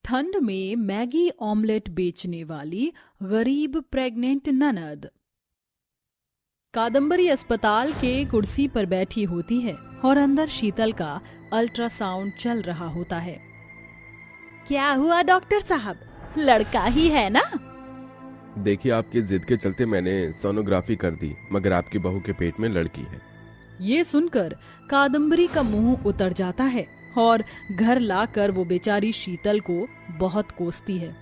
ठंड में Maggi omelette बेचने वाली गरीब प्रेग्नेंट ननद। कादम्बरी अस्पताल के कुर्सी पर बैठी होती है और अंदर शीतल का अल्ट्रासाउंड चल रहा होता है। क्या हुआ डॉक्टर साहब, लड़का ही है ना? देखिए, आपकी जिद के चलते मैंने सोनोग्राफी कर दी, मगर आपकी बहू के पेट में लड़की है। ये सुनकर कादम्बरी का मुंह उतर जाता है और घर लाकर वो बेचारी शीतल को बहुत कोसती है।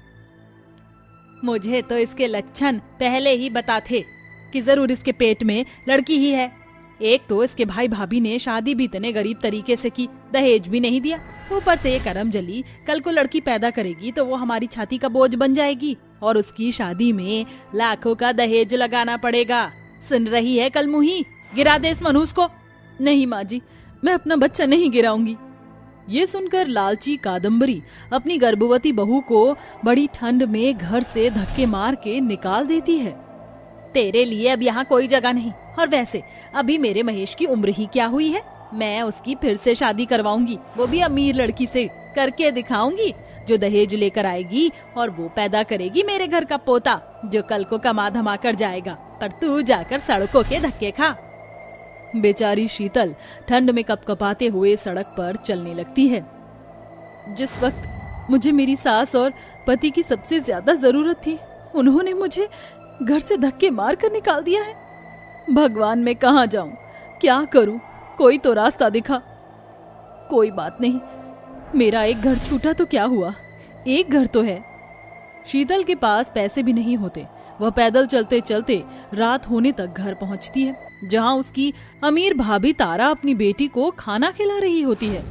मुझे तो इसके लक्षण पहले ही बता थे कि जरूर इसके पेट में लड़की ही है। एक तो इसके भाई भाभी ने शादी भी इतने गरीब तरीके से की, दहेज भी नहीं दिया। ऊपर से ये करमजली कल को लड़की पैदा करेगी तो वो हमारी छाती का बोझ बन जाएगी और उसकी शादी में लाखों का दहेज लगाना पड़ेगा। सुन रही है कलमुही, गिरा दे इस मनहूस को। नहीं माँ जी, मैं अपना बच्चा नहीं गिराऊंगी। ये सुनकर लालची कादम्बरी अपनी गर्भवती बहू को बड़ी ठंड में घर से धक्के मार के निकाल देती है। तेरे लिए अब यहाँ कोई जगह नहीं, और वैसे अभी मेरे महेश की उम्र ही क्या हुई है। मैं उसकी फिर से शादी करवाऊंगी, वो भी अमीर लड़की से करके दिखाऊंगी जो दहेज लेकर आएगी, और वो पैदा करेगी मेरे घर का पोता जो कल को कमा धमा कर जाएगा, पर तू जाकर सड़कों के धक्के खा। बेचारी शीतल ठंड में कपकपाते हुए सड़क पर चलने लगती है। जिस वक्त मुझे मेरी सास और पति की सबसे ज्यादा जरूरत थी, उन्होंने मुझे घर से धक्के मार कर निकाल दिया है। भगवान, मैं कहाँ जाऊं, क्या करूं? कोई तो रास्ता दिखा। कोई बात नहीं, मेरा एक घर छूटा तो क्या हुआ, एक घर तो है। शीतल के पास पैसे भी नहीं होते। वह पैदल चलते चलते रात होने तक घर पहुंचती है, जहां उसकी अमीर भाभी तारा अपनी बेटी को खाना खिला रही होती है।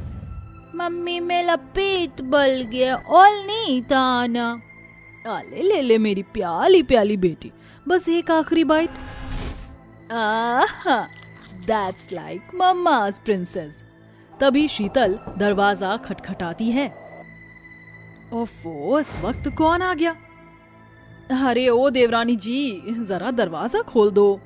मम्मी, मेरा पेट बल गया और नहीं था ना। आले ले ले मेरी प्याली प्याली बेटी, बस एक आखिरी बाइट। आहा, दैट्स लाइक मम्मा's प्रिंसेस। तभी शीतल दरवाजा खटखटाती है। ओफो, इस वक्त कौन आ गया? अरे ओ देवरानी जी, जरा दरवाजा खोल दो।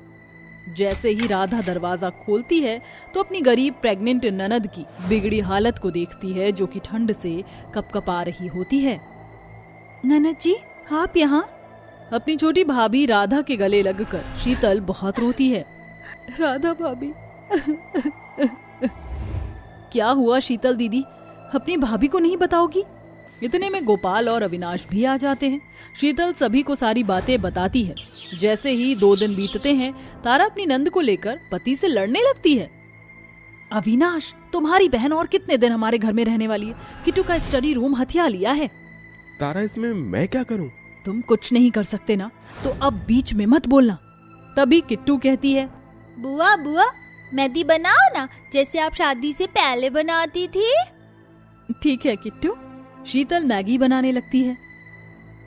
जैसे ही राधा दरवाजा खोलती है तो अपनी गरीब प्रेग्नेंट ननद की बिगड़ी हालत को देखती है, जो कि ठंड से कपकपा रही होती है। ननद जी, आप यहाँ? अपनी छोटी भाभी राधा के गले लगकर शीतल बहुत रोती है। राधा भाभी। क्या हुआ शीतल दीदी, अपनी भाभी को नहीं बताओगी? इतने में गोपाल और अविनाश भी आ जाते हैं। शीतल सभी को सारी बातें बताती है। जैसे ही 2 दिन बीतते हैं, तारा अपनी नंद को लेकर पति से लड़ने लगती है। अविनाश, तुम्हारी बहन और कितने दिन हमारे घर में रहने वाली है? किट्टू का स्टडी रूम हथिया लिया है। तारा, इसमें मैं क्या करूं? तुम कुछ नहीं कर सकते ना, तो अब बीच में मत बोलना। तभी किट्टू कहती है, बुआ बुआ, मेहंदी बनाओ ना, जैसे आप शादी से पहले बनाती थी। ठीक है किट्टू। शीतल मैगी बनाने लगती है।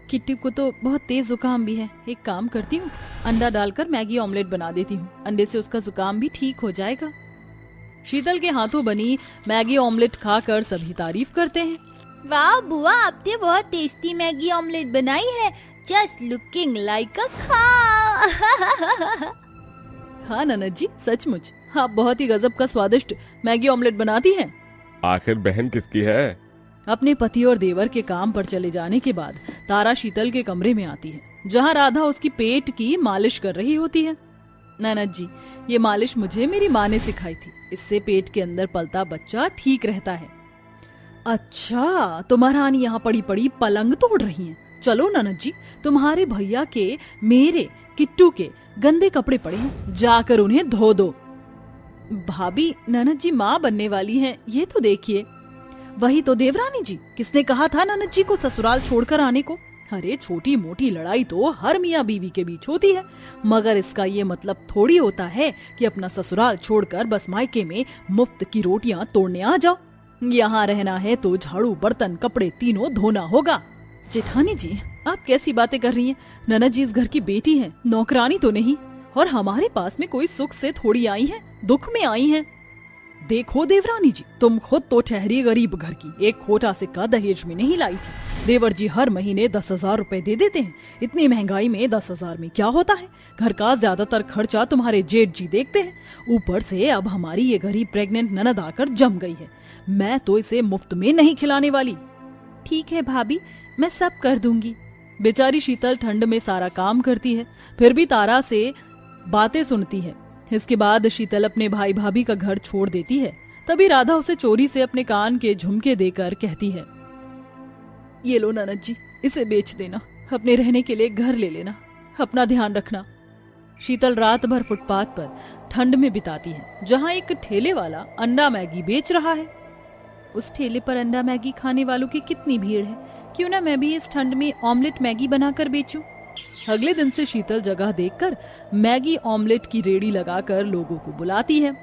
किट्टू को तो बहुत तेज जुकाम भी है। एक काम करती हूँ, अंडा डालकर मैगी ऑमलेट बना देती हूँ, अंडे से उसका जुकाम भी ठीक हो जाएगा। शीतल के हाथों बनी मैगी ऑमलेट खाकर सभी तारीफ करते हैं। वाह बुआ, आपने बहुत टेस्टी मैगी ऑमलेट बनाई है, जस्ट लुकिंग लाइक अ खाओ। हाँ ननद जी, सचमुच आप बहुत ही गजब का स्वादिष्ट मैगी ऑमलेट बनाती हैं। आखिर बहन किसकी है? अपने पति और देवर के काम पर चले जाने के बाद तारा शीतल के कमरे में आती है, जहाँ राधा उसकी पेट की मालिश कर रही होती है। ननद जी, ये मालिश मुझे मेरी माँ ने सिखाई थी, इससे पेट के अंदर पलता बच्चा ठीक रहता है। अच्छा, तो महारानी यहाँ पड़ी पड़ी पलंग तोड़ रही हैं। चलो ननद जी, तुम्हारे भैया के, मेरे, किट्टू के गंदे कपड़े पड़े हैं, जाकर उन्हें धो दो। भाभी, ननद जी माँ बनने वाली हैं, ये तो देखिए। वही तो देवरानी जी, किसने कहा था ननद जी को ससुराल छोड़कर आने को? अरे छोटी मोटी लड़ाई तो हर मियाँ बीवी के बीच होती है, मगर इसका ये मतलब थोड़ी होता है कि अपना ससुराल छोड़कर बस मायके में मुफ्त की रोटियां तोड़ने आ जाओ। यहाँ रहना है तो झाड़ू बर्तन कपड़े तीनों धोना होगा। जेठानी जी, आप कैसी बातें कर रही हैं? ननद जी इस घर की बेटी हैं, नौकरानी तो नहीं। और हमारे पास में कोई सुख से थोड़ी आई हैं, दुख में आई हैं। देखो देवरानी जी, तुम खुद तो ठहरी गरीब घर की, एक खोटा सिक्का दहेज में नहीं लाई थी। देवर जी हर महीने 10,000 रुपए दे देते हैं। इतनी महंगाई में 10,000 में क्या होता है? घर का ज्यादातर खर्चा तुम्हारे जेठ जी देखते हैं। ऊपर से अब हमारी ये गरीब प्रेग्नेंट ननद आकर जम गई है। मैं तो इसे मुफ्त में नहीं खिलाने वाली। ठीक है भाभी, मैं सब कर दूंगी। बेचारी शीतल ठंड में सारा काम करती है, फिर भी तारा से बातें सुनती है। इसके बाद शीतल अपने भाई भाभी का घर छोड़ देती है। तभी राधा उसे चोरी से अपने कान के झुमके देकर कहती है, ये लो ननद जी, इसे बेच देना, अपने रहने के लिए घर ले लेना, अपना ध्यान रखना। शीतल रात भर फुटपाथ पर ठंड में बिताती है, जहाँ एक ठेले वाला अंडा मैगी बेच रहा है। उस ठेले पर अंडा मैगी खाने वालों की कितनी भीड़ है, क्यों ना मैं भी इस ठंड में ऑमलेट मैगी बनाकर बेचूं। अगले दिन से शीतल जगह देखकर मैगी ऑमलेट की रेडी लगाकर लोगों को बुलाती है।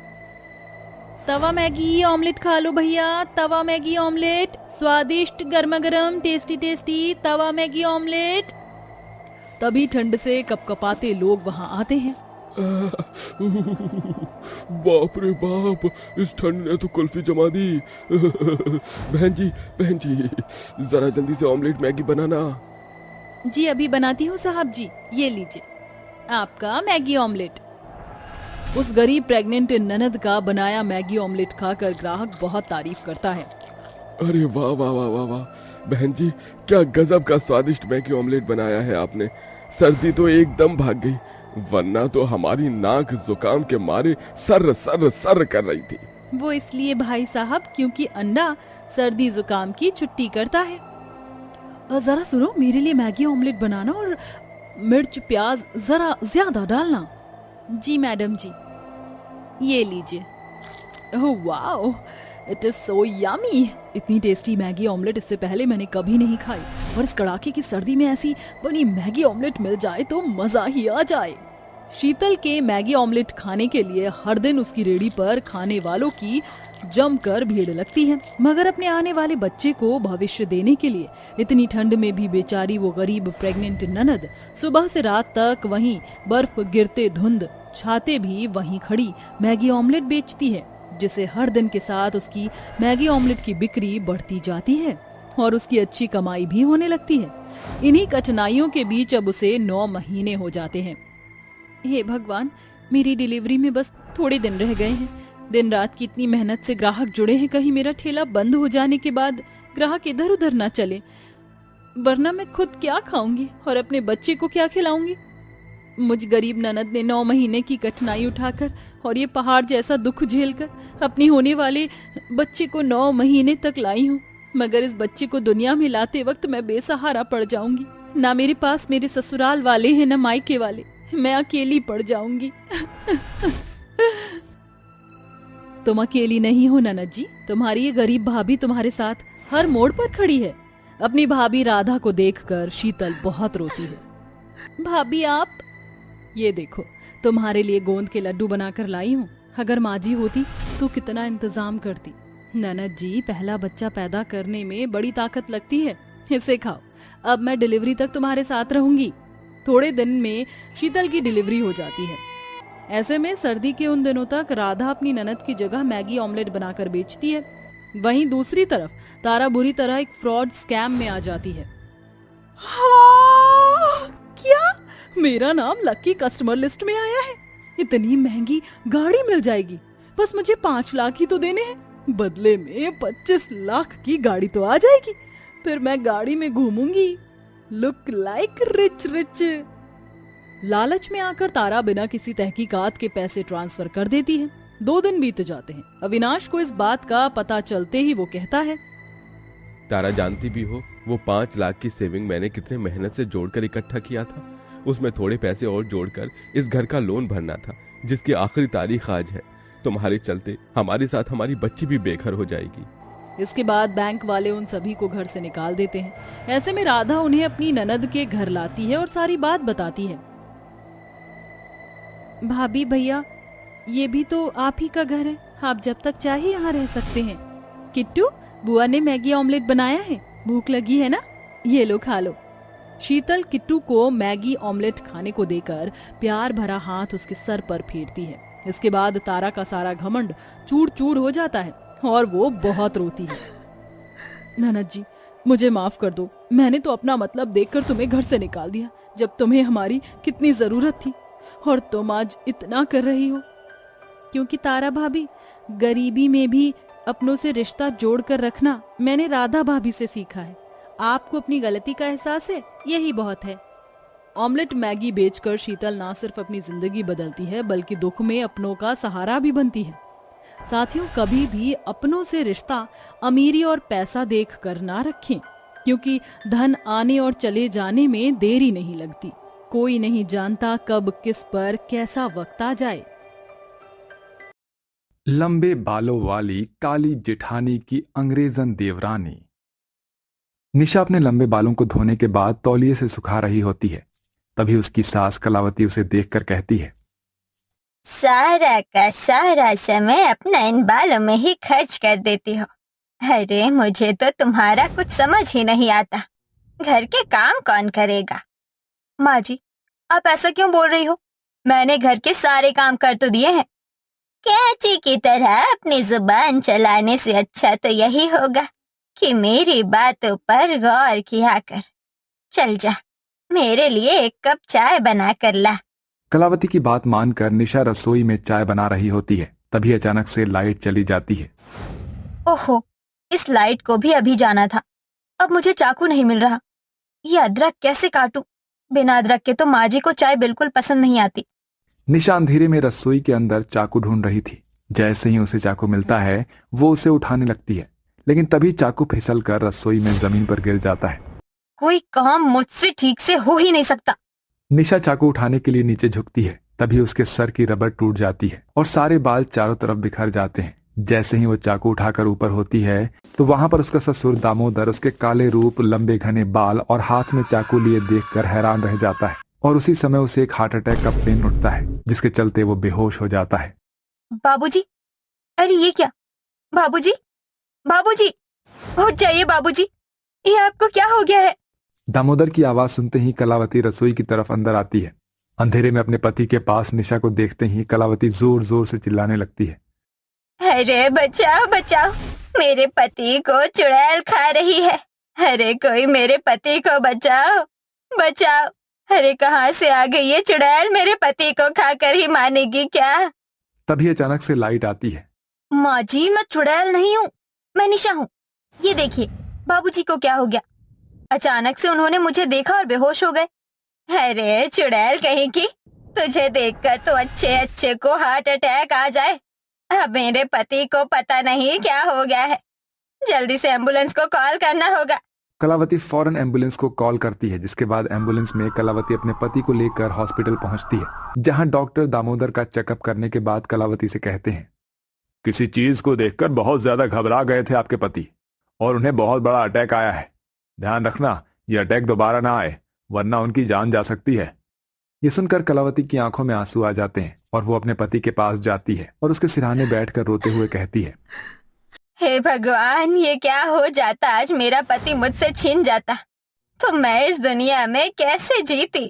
तवा मैगी ऑमलेट खा लो भैया, तवा मैगी ऑमलेट, स्वादिष्ट गर्मा गर्म टेस्टी टेस्टी तवा मैगी ऑमलेट। तभी ठंड से कपकपाते लोग वहां आते हैं। बाप रे बाप, इस ठंड ने तो कुल्फी जमा दी। बहन जी, जरा जल्दी से ऑमलेट मैगी बनाना। जी अभी बनाती हूँ साहब जी, ये लीजिए आपका मैगी ऑमलेट। उस गरीब प्रेग्नेंट ननद का बनाया मैगी ऑमलेट खाकर ग्राहक बहुत तारीफ करता है। अरे वाह वाह वाह वाह वाह, बहन जी क्या गजब का स्वादिष्ट मैगी ऑमलेट बनाया है आपने। सर्दी तो एकदम भाग गई, वरना तो हमारी नाक जुकाम के मारे सर सर सर कर रही थी। वो इसलिए भाई साहब क्योंकि अंडा सर्दी जुकाम की छुट्टी करता है। जरा सुनो, मेरे लिए मैगी ऑमलेट बनाना और मिर्च प्याज जरा ज्यादा डालना। जी मैडम जी, ये लीजिए। Oh wow, it is so yummy. इतनी टेस्टी मैगी ऑमलेट इससे पहले मैंने कभी नहीं खाई, और इस कड़ाके की सर्दी में ऐसी बनी मैगी ऑमलेट मिल जाए तो मजा ही आ जाए। शीतल के मैगी ऑमलेट खाने के लिए हर दिन उसकी रेडी पर खाने वालों की जमकर भीड़ लगती है, मगर अपने आने वाले बच्चे को भविष्य देने के लिए इतनी ठंड में भी बेचारी वो गरीब प्रेग्नेंट ननद सुबह से रात तक वहीं बर्फ गिरते धुंध छाते भी वहीं खड़ी मैगी ऑमलेट बेचती है, जिसे हर दिन के साथ उसकी मैगी ऑमलेट की बिक्री बढ़ती जाती है और उसकी अच्छी कमाई भी होने लगती है। इन्हीं कठिनाइयों के बीच अब उसे 9 महीने हो जाते हैं। हे भगवान, मेरी डिलीवरी में बस थोड़े दिन रह गए हैं। दिन रात की इतनी मेहनत से ग्राहक जुड़े हैं, कहीं मेरा ठेला बंद हो जाने के बाद ग्राहक इधर उधर ना चले, वरना मैं खुद क्या खाऊंगी और अपने बच्चे को क्या खिलाऊंगी। मुझ गरीब ननद ने 9 महीने की कठिनाई उठाकर और ये पहाड़ जैसा दुख झेलकर अपनी होने वाले बच्चे को 9 महीने तक लाई हूँ, मगर इस बच्चे को दुनिया में लाते वक्त मैं बेसहारा पड़ जाऊंगी। ना मेरे पास मेरे ससुराल वाले हैं, न मायके वाले, मैं अकेली पड़ जाऊंगी। तुम अकेली नहीं हो ननद जी, तुम्हारी ये गरीब भाभी तुम्हारे साथ हर मोड़ पर खड़ी है। अपनी भाभी राधा को देखकर शीतल बहुत रोती है। भाभी आप, ये देखो तुम्हारे लिए गोंद के लड्डू बनाकर लाई हूँ, अगर माँ जी होती तो कितना इंतजाम करती। ननद जी, पहला बच्चा पैदा करने में बड़ी ताकत लगती है, इसे खाओ। अब मैं डिलीवरी तक तुम्हारे साथ रहूंगी। थोड़े दिन में शीतल की डिलीवरी हो जाती है। ऐसे में सर्दी के उन दिनों तक राधा अपनी ननद की जगह मैगी ऑमलेट बनाकर बेचती है। वहीं दूसरी तरफ तारा बुरी तरह एक फ्रॉड स्कैम में आ जाती है। हाँ, क्या मेरा नाम लकी कस्टमर लिस्ट में आया है? इतनी महंगी गाड़ी मिल जाएगी, बस मुझे 5 लाख ही तो देने हैं, बदले में 25 लाख की गाड़ी तो आ जाएगी। फिर मैं गाड़ी में घूमूंगी, लुक लाइक रिच। लालच में आकर तारा बिना किसी तहकीकात के पैसे ट्रांसफर कर देती है। 2 दिन बीत जाते हैं। अविनाश को इस बात का पता चलते ही वो कहता है, तारा जानती भी हो वो 5 लाख की सेविंग मैंने कितने मेहनत से जोड़कर इकट्ठा किया था। उसमें थोड़े पैसे और जोड़कर इस घर का लोन भरना था, जिसकी आखिरी तारीख आज है। तुम्हारे चलते हमारे साथ हमारी बच्ची भी बेघर हो जाएगी। इसके बाद बैंक वाले उन सभी को घर से निकाल देते हैं। ऐसे में राधा उन्हें अपनी ननद के घर लाती है और सारी बात बताती है। भाभी भैया, ये भी तो आप ही का घर है, आप जब तक चाहे यहाँ रह सकते हैं। किट्टू, बुआ ने मैगी ऑमलेट बनाया है, भूख लगी है ना, ये लो खा लो। शीतल किट्टू को मैगी ऑमलेट खाने को देकर प्यार भरा हाथ उसके सर पर फेरती है। इसके बाद तारा का सारा घमंड चूर चूर हो जाता है और वो बहुत रोती है। ननद जी, मुझे माफ कर दो, मैंने तो अपना मतलब देखकर तुम्हें घर से निकाल दिया, जब तुम्हें हमारी कितनी जरूरत थी, और तुम आज इतना कर रही हो। क्योंकि तारा भाभी, गरीबी में भी अपनों से रिश्ता जोड़ कर रखना मैंने राधा भाभी से सीखा है। आपको अपनी गलती का एहसास है, यही बहुत है। ऑमलेट मैगी बेचकर शीतल ना सिर्फ अपनी जिंदगी बदलती है बल्कि दुख में अपनों का सहारा भी बनती है। साथियों, कभी भी अपनों से रिश्ता अमीरी और पैसा देख कर ना रखें, क्योंकि धन आने और चले जाने में देरी नहीं लगती। कोई नहीं जानता कब किस पर कैसा वक्त आ जाए। लंबे बालों वाली काली जेठानी की अंग्रेजन देवरानी। निशा अपने लंबे बालों को धोने के बाद तौलिए से सुखा रही होती है। तभी उसकी सास कलावती उसे देखकर कहती है, सारा का सारा समय अपना इन बालों में ही खर्च कर देती हो। अरे मुझे तो तुम्हारा कुछ समझ ही नहीं आता। घर के काम कौन करेगा? माँ जी, आप ऐसा क्यों बोल रही हो? मैंने घर के सारे काम कर तो दिए हैं। कैंची की तरह अपनी जुबान चलाने से अच्छा तो यही होगा कि मेरी बातों पर गौर किया कर। चल जा, मेरे लिए एक कप चाय बना कर ला। कलावती की बात मानकर निशा रसोई में चाय बना रही होती है। तभी अचानक से लाइट चली जाती है। ओहो, इस लाइट को भी अभी जाना था। अब मुझे चाकू नहीं मिल रहा। ये अदरक कैसे काटूं? बिना अदरक के तो माँ जी को चाय बिल्कुल पसंद नहीं आती। निशा अंधेरे में रसोई के अंदर चाकू ढूंढ रही थी। जैसे ही उसे चाकू मिलता है वो उसे उठाने लगती है, लेकिन तभी चाकू फिसल कर रसोई में जमीन पर गिर जाता है। कोई काम मुझसे ठीक से हो ही नहीं सकता। निशा चाकू उठाने के लिए नीचे झुकती है। तभी उसके सर की रबड़ टूट जाती है और सारे बाल चारों तरफ बिखर जाते हैं। जैसे ही वो चाकू उठाकर ऊपर होती है तो वहां पर उसका ससुर दामोदर उसके काले रूप, लंबे घने बाल और हाथ में चाकू लिए देखकर हैरान रह जाता है। और उसी समय उसे एक हार्ट अटैक का पेन उठता है, जिसके चलते वो बेहोश हो जाता है। बाबूजी, अरे ये क्या? बाबूजी, बाबूजी, उठ जाइए बाबूजी, ये आपको क्या हो गया है? दामोदर की आवाज सुनते ही कलावती रसोई की तरफ अंदर आती है। अंधेरे में अपने पति के पास निशा को देखते ही कलावती जोर जोर से चिल्लाने लगती है, अरे बचाओ बचाओ, मेरे पति को चुड़ैल खा रही है। अरे कोई मेरे पति को बचाओ बचाओ। अरे कहाँ से आ गई ये चुड़ैल? मेरे पति को खाकर ही मानेगी क्या? तभी अचानक से लाइट आती है। माँ जी, मैं चुड़ैल नहीं हूँ, मैं निशा हूँ। ये देखिए बाबूजी को क्या हो गया। अचानक से उन्होंने मुझे देखा और बेहोश हो गए। अरे चुड़ैल कहीं की, तुझे देखकर तो अच्छे अच्छे को हार्ट अटैक आ जाए। अब मेरे पति को पता नहीं क्या हो गया है। जल्दी से एम्बुलेंस को कॉल करना होगा। कलावती फौरन एम्बुलेंस को कॉल करती है, जिसके बाद एम्बुलेंस में कलावती अपने पति को लेकर हॉस्पिटल पहुंचती है, जहां डॉक्टर दामोदर का चेकअप करने के बाद कलावती से कहते हैं, किसी चीज को देखकर बहुत ज्यादा घबरा गए थे आपके पति और उन्हें बहुत बड़ा अटैक आया है। ध्यान रखना ये अटैक दोबारा ना आए, वरना उनकी जान जा सकती है। ये सुनकर कलावती की आंखों में आंसू आ जाते हैं और वो अपने पति के पास जाती है और उसके सिरहाने बैठकर रोते हुए कहती है, हे भगवान, ये क्या हो जाता? आज मेरा पति मुझसे छीन जाता तो मैं इस दुनिया में कैसे जीती।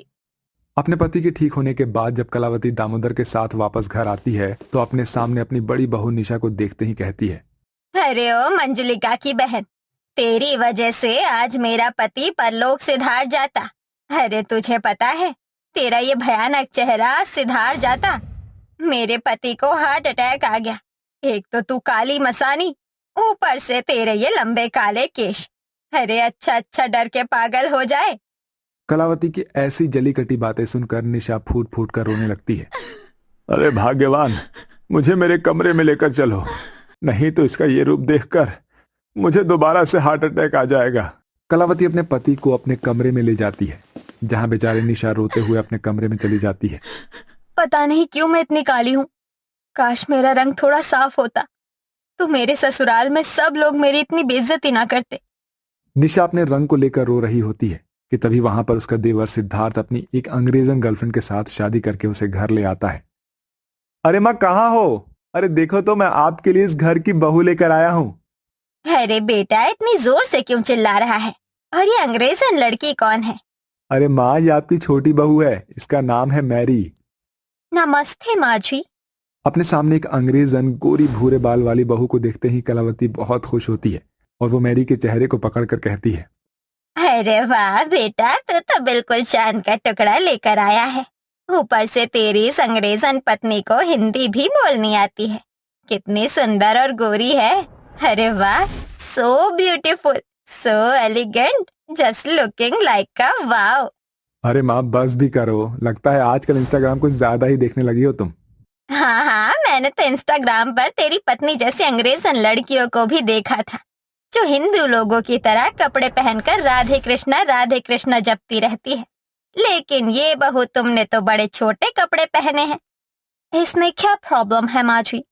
अपने पति के ठीक होने के बाद जब कलावती दामोदर के साथ वापस घर आती है तो अपने सामने अपनी बड़ी बहू निशा को देखते ही कहती है, अरे ओ मंजुलिका की बहन, तेरी वजह से आज मेरा पति परलोक सिधार जाता। अरे तुझे पता है, तेरा ये भयानक चेहरा सिधार जाता। मेरे पति को हार्ट अटैक आ गया। एक तो तू काली मसानी, ऊपर से तेरे ये लंबे काले केश। अरे अच्छा अच्छा डर के पागल हो जाए। कलावती की ऐसी जली कटी बातें सुनकर निशा फूट फूट कर रोने लगती है। अरे भाग्यवान, मुझे मेरे कमरे में लेकर चलो, नहीं तो इसका ये रूप देखकर मुझे दोबारा से हार्ट अटैक आ जाएगा। कलावती अपने पति को अपने कमरे में ले जाती है, जहां बेचारी निशा रोते हुए अपने कमरे में चली जाती है। पता नहीं क्यों मैं इतनी काली हूँ। काश मेरा रंग थोड़ा साफ होता तो मेरे ससुराल में सब लोग मेरी इतनी बेइज्जती ना करते। निशा अपने रंग को लेकर रो रही होती है कि तभी वहां पर उसका देवर सिद्धार्थ अपनी एक अंग्रेजन गर्लफ्रेंड के साथ शादी करके उसे घर ले आता है। अरे माँ, कहाँ हो? अरे देखो तो मैं आपके लिए इस घर की बहू लेकर आया हूँ। अरे बेटा, इतनी जोर से क्यों चिल्ला रहा है? और ये अंग्रेजन लड़की कौन है? अरे माँ, ये आपकी छोटी बहू है, इसका नाम है मैरी। नमस्ते माँ जी। अपने सामने एक अंग्रेजन गोरी भूरे बाल वाली बहू को देखते ही कलावती बहुत खुश होती है और वो मैरी के चेहरे को पकड़कर कहती है, अरे वाह बेटा, तू तो बिल्कुल चांद का टुकड़ा लेकर आया है। ऊपर से तेरी इस अंग्रेजन पत्नी को हिंदी भी बोलनी आती है। कितनी सुंदर और गोरी है। अरे वाह, so beautiful, so elegant, just looking like a wow. अरे माँ बस भी करो, लगता है आजकल इंस्टाग्राम कुछ ज्यादा ही देखने लगी हो तुम। हाँ हाँ, मैंने तो इंस्टाग्राम पर तेरी पत्नी जैसी अंग्रेजन लड़कियों को भी देखा था, जो हिंदू लोगों की तरह कपड़े पहनकर राधे कृष्णा जपती रहती है। लेकिन ये बहू, तुमने तो बड़े छोटे कपड़े पहने हैं। इसमें क्या प्रॉब्लम है माँ जी?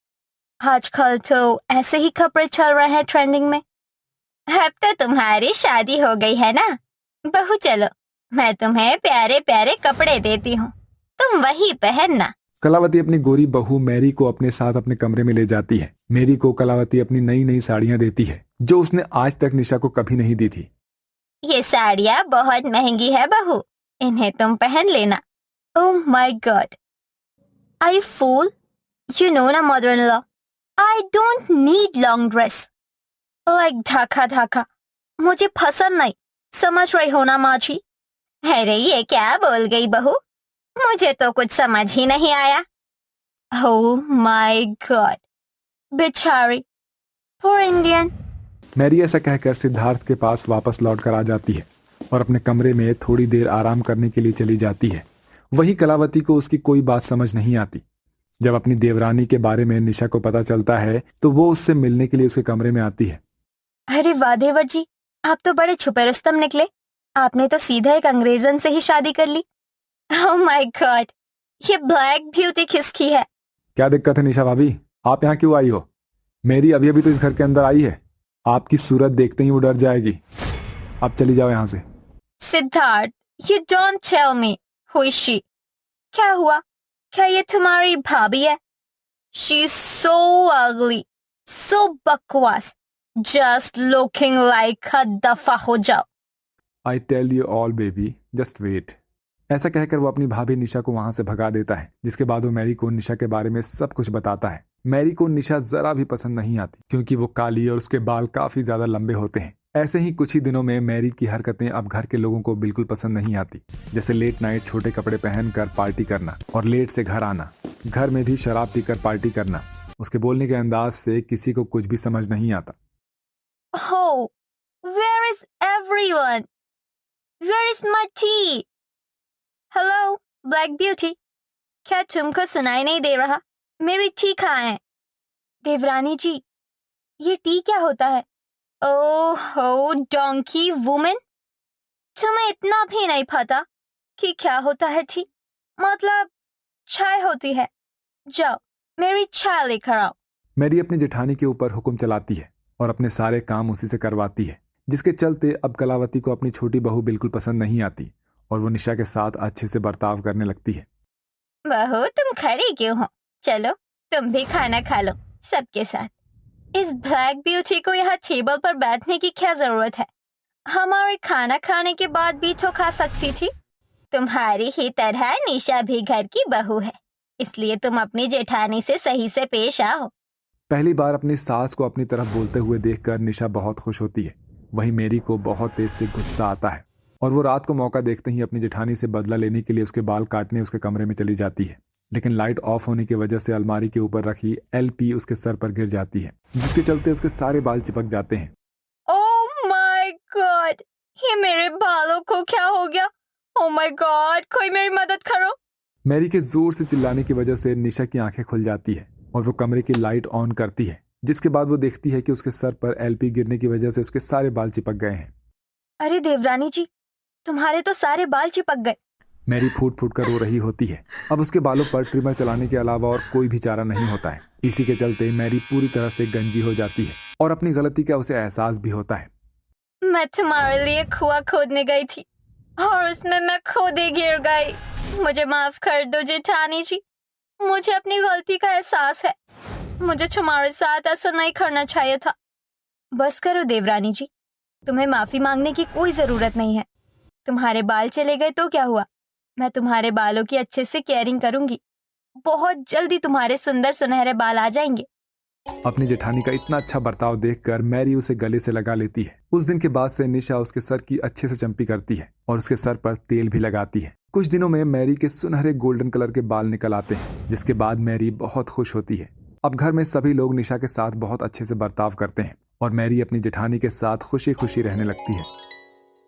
आजकल तो ऐसे ही कपड़े चल रहे हैं ट्रेंडिंग में। अब तो तुम्हारी शादी हो गई है ना बहू, चलो मैं तुम्हें प्यारे प्यारे कपड़े देती हूँ, तुम वही पहनना। कलावती अपनी गोरी बहू मैरी को अपने साथ अपने कमरे में ले जाती है। मैरी को कलावती अपनी नई नई साड़ियां देती है, जो उसने आज तक निशा को कभी नहीं दी थी। ये साड़ियाँ बहुत महंगी है बहू, इन्हें तुम पहन लेना। Oh my God, I fool, you know ना mother in law, I don't need long dress like ढाका ढाका, मुझे पसंद नहीं, समझ रही हो ना माँ जी? अरे ये क्या बोल गई बहू, मुझे तो कुछ समझ ही नहीं आया। ओह माय गॉड, बेचारी, पोर इंडियन। मैरी ऐसा कहकर सिद्धार्थ के पास वापस लौट कर आ जाती है और अपने कमरे में थोड़ी देर आराम करने के लिए चली जाती है। वहीं कलावती को उसकी कोई बात समझ नहीं आती। जब अपनी देवरानी के बारे में निशा को पता चलता है तो वो उससे मिलने के लिए उसके कमरे में आती है। अरे वाह देवर जी, आप तो बड़े छुपे रुस्तम निकले, आपने तो सीधा एक अंग्रेजन से ही शादी कर ली। ओह माय गॉड, ये ब्लैक ब्यूटी किसकी है? क्या दिक्कत है निशा भाभी, आप यहाँ क्यों आई हो? मेरी अभी अभी तो इस घर के अंदर आई है, आपकी सूरत देखते ही वो डर जाएगी। आप चली जाओ यहाँ से। Siddharth, you don't tell me, who is she? क्या हुआ, क्या ये तुम्हारी भाभी है? शी इज सो अगली, सो बकवास, जस्ट लुकिंग लाइक अ दफा हो जाओ। I tell you all baby, just wait. ऐसा कहकर वो अपनी भाभी निशा को वहां से भगा देता है, जिसके बाद वो मैरी को निशा के बारे में सब कुछ बताता है। मैरी को निशा जरा भी पसंद नहीं आती, क्योंकि वो काली और उसके बाल काफी ज्यादा लंबे होते हैं। ऐसे ही कुछ ही दिनों में मैरी की हरकतें अब घर के लोगों को बिल्कुल पसंद नहीं आती, जैसे लेट नाइट छोटे कपड़े पहनकर पार्टी करना और लेट से घर आना, घर में भी शराब पीकर पार्टी करना। उसके बोलने के अंदाज से किसी को कुछ भी समझ नहीं आता। Oh, where is everyone? Where is my tea? Hello, Black Beauty. क्या तुमको सुनाई नहीं दे रहा? मेरी टी कहाँ है? देवरानी जी, ये टी क्या होता है? ओह हो डोंकी वुमन, तुम्हें इतना भी नहीं पता कि क्या होता है टी? मतलब चाय होती है। जाओ मेरी चाय लेकर आओ। मैरी अपनी जेठानी के ऊपर हुक्म चलाती है और अपने सारे काम उसी से करवाती है, जिसके चलते अब कलावती को अपनी छोटी बहू बिल्कुल पसंद नहीं आती और वो निशा के साथ अच्छे से बर्ताव करने लगती है। बहू तुम खड़ी क्यों हो? चलो तुम भी खाना खा लो सबके साथ। इस ब्लैक ब्यूटी को यहाँ टेबल पर बैठने की क्या जरूरत है? हमारे खाना खाने के बाद भी तो खा सकती थी। तुम्हारी ही तरह निशा भी घर की बहू है, इसलिए तुम अपनी जेठानी से सही से पेश आओ। पहली बार अपनी सास को अपनी तरफ बोलते हुए देखकर निशा बहुत खुश होती है। वहीं मेरी को बहुत तेज से गुस्सा आता है और वो रात को मौका देखते ही अपनी जेठानी से बदला लेने के लिए उसके बाल काटने उसके कमरे में चली जाती है। लेकिन लाइट ऑफ होने की वजह से अलमारी के ऊपर रखी एलपी उसके सर पर गिर जाती है, जिसके चलते उसके सारे बाल चिपक जाते हैं। ओह माय गॉड, ये मेरे बालों को क्या हो गया? ओह माय गॉड, कोई मेरी मदद करो। मैरी के जोर से चिल्लाने की वजह से निशा की आंखें खुल जाती है और वो कमरे की लाइट ऑन करती है, जिसके बाद वो देखती है कि उसके सर पर एलपी गिरने की वजह से उसके सारे बाल चिपक गए हैं। अरे देवरानी जी, तुम्हारे तो सारे बाल चिपक गए। मैरी फूट फूट कर रो रही होती है। अब उसके बालों पर ट्रिमर चलाने के अलावा और कोई भी चारा नहीं होता है। इसी के चलते मैरी पूरी तरह से गंजी हो जाती है और अपनी गलती का उसे एहसास भी होता है। मैं तुम्हारे लिए कुआं खोदने गई थी और उसमें मैं खुद ही गिर गई। मुझे माफ कर दो जेठानी जी, मुझे अपनी गलती का एहसास है। मुझे तुम्हारे साथ ऐसा नहीं करना चाहिए था। बस करो देवरानी जी, तुम्हें माफी मांगने की कोई जरूरत नहीं है। तुम्हारे बाल चले गए तो क्या हुआ, मैं तुम्हारे बालों की अच्छे से केयरिंग करूंगी। बहुत जल्दी तुम्हारे सुंदर सुनहरे बाल आ जाएंगे। अपनी जेठानी का इतना अच्छा बर्ताव देखकर मैरी उसे गले से लगा लेती है। उस दिन के बाद से निशा उसके सर की अच्छे से चंपी करती है और उसके सर पर तेल भी लगाती है। कुछ दिनों में मैरी के सुनहरे गोल्डन कलर के बाल निकल आते हैं, जिसके बाद मैरी बहुत खुश होती है। अब घर में सभी लोग निशा के साथ बहुत अच्छे से बर्ताव करते हैं और मैरी अपनी जेठानी के साथ खुशी खुशी रहने लगती है।